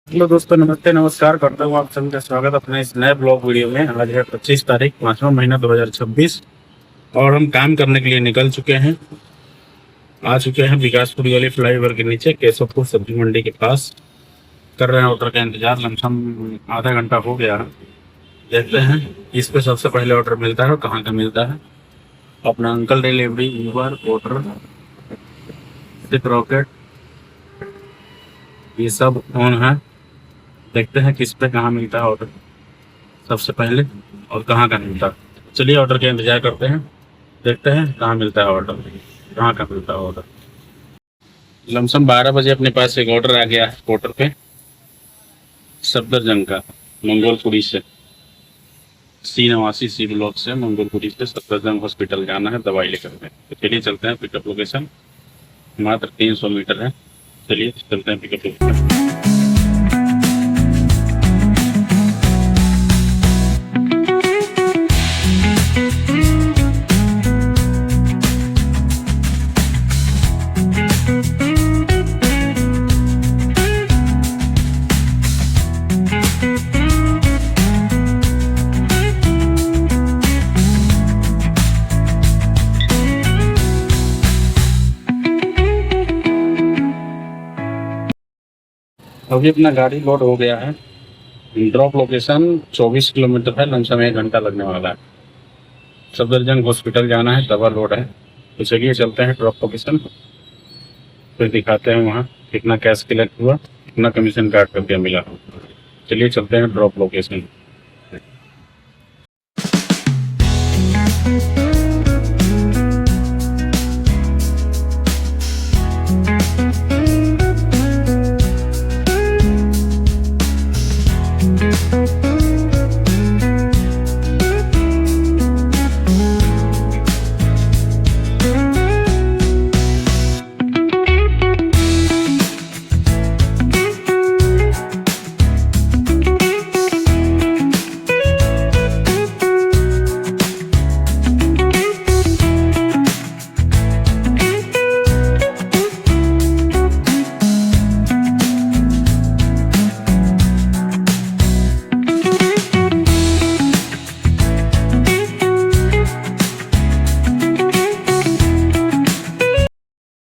Hello दोस्तों, नमस्ते नमस्कार करता हूँ आप सभी का स्वागत अपने इस नए ब्लॉग वीडियो में। आज है 25 तारीख 5वां महीना 2026 और हम काम करने के लिए निकल चुके हैं। आ चुके हैं विकासपुरी वाली फ्लाईओवर के नीचे केशवपुर सब्जी मंडी के पास। कर रहे हैं ऑर्डर का इंतजार। लमसम आधा घंटा हो गया है। देखते हैं इस पे सबसे पहले ऑर्डर मिलता है और कहाँ का मिलता है। अपना uncle delivery, Uber, order, Shiprocket, ये सब ऑन है। देखते हैं किस पे कहाँ मिलता है ऑर्डर सबसे पहले और कहाँ का मिलता है। चलिए ऑर्डर का इंतजार करते हैं, देखते हैं कहाँ मिलता है ऑर्डर, कहाँ का मिलता है ऑर्डर। लमसम 12 बजे अपने पास एक ऑर्डर आ गया है पोर्टर पे, सफदरजंग का, मंगोलपुरी से, C89C ब्लॉक से मंगोलपुरी से सफदरजंग हॉस्पिटल जाना है दवाई लेकर के। तो चलिए चलते हैं। पिकअप लोकेशन मात्र 300 मीटर है। चलिए चलते हैं पिकअप लोकेशन। अभी अपना गाड़ी लोड हो गया है। ड्रॉप लोकेशन 24 किलोमीटर है। लमसम 1 घंटा लगने वाला है। सफदरजंग हॉस्पिटल जाना है, दवा लोड है। तो चलिए चलते हैं ड्रॉप लोकेशन, फिर दिखाते हैं वहाँ कितना कैश कलेक्ट हुआ, कितना कमीशन काट करके मिला। चलिए चलते हैं ड्रॉप लोकेशन।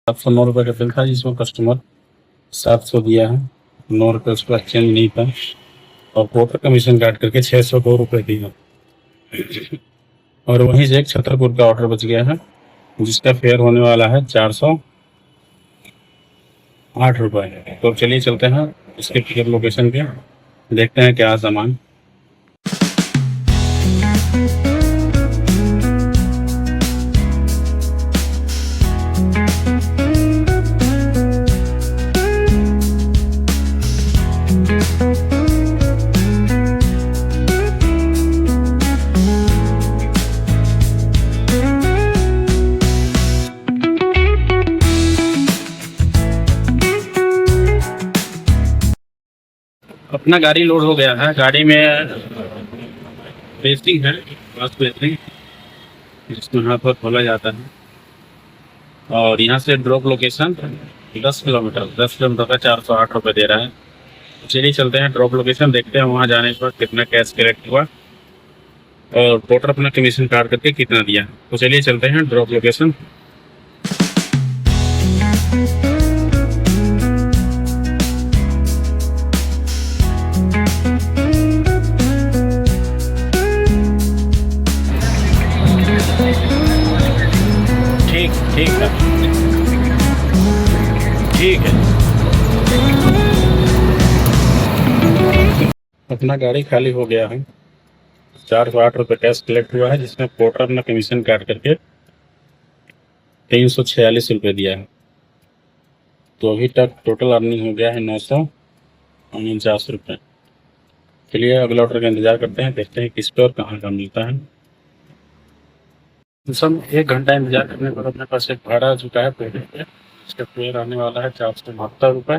₹709 का बिल था जिसमें कस्टमर 700 दिया है। 9 रुपये उसको एक्सचेंज नहीं था और पोर्टर कमीशन काट करके 602 रुपये दिया। और वहीं से एक छतरपुर का ऑर्डर बच गया है जिसका फेयर होने वाला है 408 रुपये। तो चलिए चलते हैं इसके पिकअप लोकेशन पे, देखते हैं क्या सामान। अपना गाड़ी लोड हो गया है। गाड़ी में बेसिंग है, बस बेसिंग जिसमें हाथ पर खोला जाता है। और यहाँ से ड्रॉप लोकेशन 10 किलोमीटर का 408 रुपये दे रहा है। चलिए चलते हैं ड्रॉप लोकेशन, देखते हैं वहाँ जाने पर कितना कैश कलेक्ट हुआ और पोर्टर अपना कमीशन काट करके कितना दिया। तो चलिए चलते हैं ड्रॉप लोकेशन। ठीक है, ठीक है। अपना गाड़ी खाली हो गया है। 408 रुपये कैश कलेक्ट हुआ है जिसमें पोर्टर अपना कमीशन काट करके 346 रुपये दिया है। तो अभी तक टोटल अर्निंग हो गया है 949 रुपये। चलिए अगला ऑर्डर का इंतजार करते हैं, देखते हैं किस पे और कहाँ का मिलता है। सब 1 घंटा इंतजार करने पर अपने पास एक भाड़ा आ चुका है पेड़ पे। इसका फेयर आने वाला है 472 रुपये।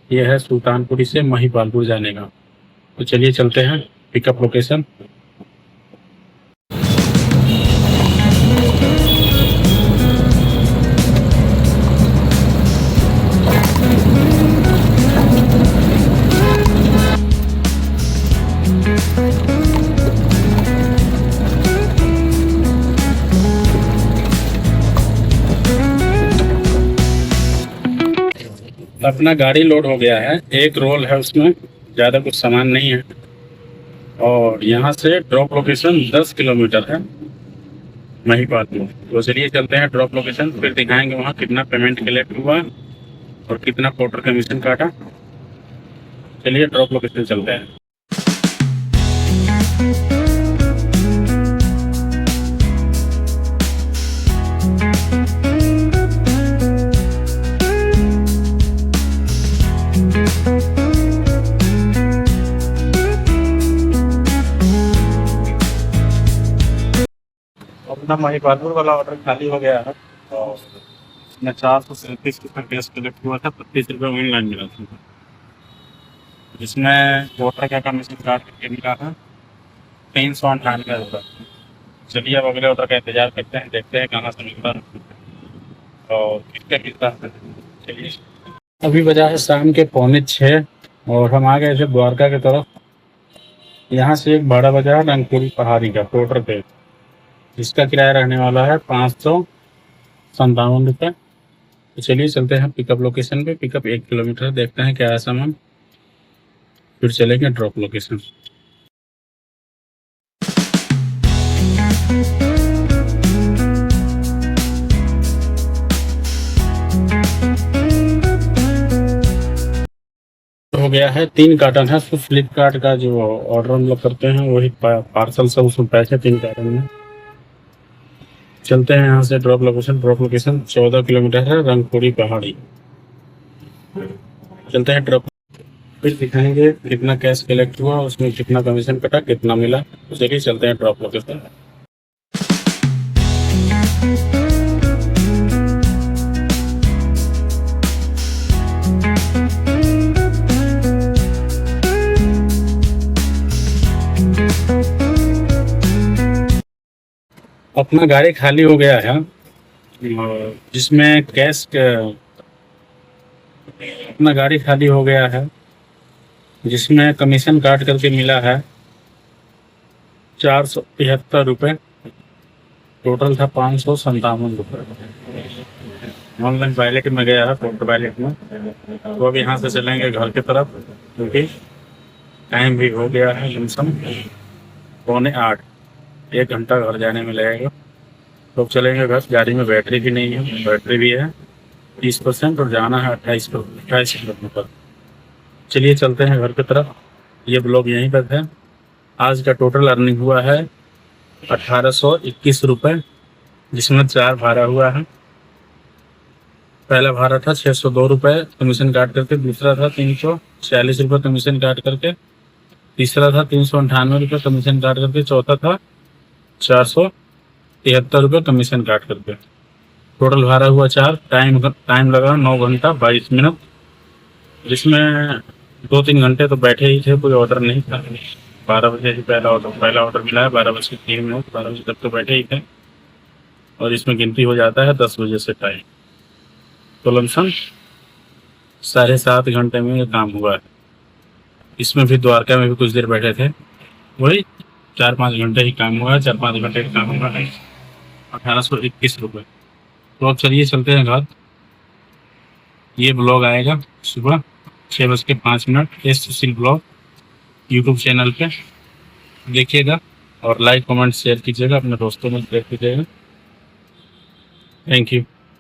ये है सुल्तानपुरी से महिपालपुर जाने का। तो चलिए चलते हैं पिकअप लोकेशन। अपना गाड़ी लोड हो गया है, एक रोल है उसमें, ज़्यादा कुछ सामान नहीं है। और यहाँ से ड्रॉप लोकेशन 10 किलोमीटर है महिपाल में। तो चलिए चलते हैं ड्रॉप लोकेशन, फिर दिखाएंगे वहाँ कितना पेमेंट कलेक्ट हुआ और कितना पोर्टर कमीशन काटा। चलिए ड्रॉप लोकेशन चलते हैं। अपना महिपालपुर वाला ऑर्डर खाली हो गया है और इसमें 437 रुपये गैस कलेक्ट हुआ था, 25 रुपये ऑनलाइन मिला था, जिसमें वोटर का कमीशन काट करके मिला है 398 रुपये। चलिए अब अगले ऑर्डर का इंतजार करते हैं, देखते हैं कहाँ से मिलता है और किसका मिलता है। चलिए अभी बजा है शाम के 5:45 और हम आ गए थे द्वारका की तरफ। यहाँ से एक भाड़ा बजा है रंगपुरी पहाड़ी का टोटर पे, जिसका किराया रहने वाला है 557 रुपये। तो चलिए चलते हैं पिकअप लोकेशन पे। पिकअप 1 किलोमीटर, देखते हैं क्या है सामान, फिर चलेंगे ड्रॉप लोकेशन। हो गया है 3 कार्टन है, तो फ्लिपकार्ट का जो ऑर्डर हम लोग करते हैं वही पार्सल सब उसमें पैसे 3 कार्टन में। चलते हैं यहाँ से drop location. Drop location 14 kilometre है, रंगपुरी पहाड़ी। चलते हैं ड्रॉप, फिर दिखाएंगे कितना कैश कलेक्ट हुआ, उसमें कितना कमीशन कटा, कितना मिला। तो चलिए चलते हैं ड्रॉप लोकेशन। अपना गाड़ी खाली हो गया है, जिसमें कैश अपना गाड़ी खाली हो गया है, जिसमें कमीशन काट करके मिला है 473 रुपये। टोटल था 557 रुपये। ऑनलाइन वॉलेट में गया है, पोर्ट वॉलेट में। तो अब यहाँ से चलेंगे घर की तरफ, क्योंकि टाइम भी हो गया है लमसम 7:45। 1 घंटा घर जाने में लगेगा। तो चलेंगे घर। गाड़ी में बैटरी भी नहीं है, बैटरी भी है 30% और जाना है 28 किलोमीटर। चलिए चलते हैं घर की तरफ। ये ब्लॉग यहीं पर है। आज का टोटल अर्निंग हुआ है 1821 रुपये, जिसमें 4 भाड़ा हुआ है। पहला भाड़ा था 602 रुपये कमीशन काट करके, दूसरा था 346 रुपये कमीशन काट करके, तीसरा था 398 रुपये कमीशन काट करके, चौथा था 473 रुपये कमीशन काट करके। टोटल भाड़ा हुआ 4। टाइम लगा 9 घंटा 22 मिनट, जिसमें 2-3 घंटे तो बैठे ही थे, कोई ऑर्डर नहीं था। 12 बजे ही पहला ऑर्डर मिला है, 12:03। 12 बजे तक तो बैठे ही थे और इसमें गिनती हो जाता है 10 बजे से टाइम। तो लमसम 7.5 घंटे में ये काम हुआ है। इसमें भी द्वारका में भी कुछ देर बैठे थे, वही 4-5 घंटे ही काम हुआ है। 4-5 घंटे का काम हुआ है, 1821 रुपये। तो अब चलिए चलते हैं घर। ये ब्लॉग आएगा सुबह 6:05 एस सुशील ब्लॉग यूट्यूब चैनल पे, देखिएगा और लाइक कमेंट शेयर कीजिएगा, अपने दोस्तों में शेयर कीजिएगा। Thank you.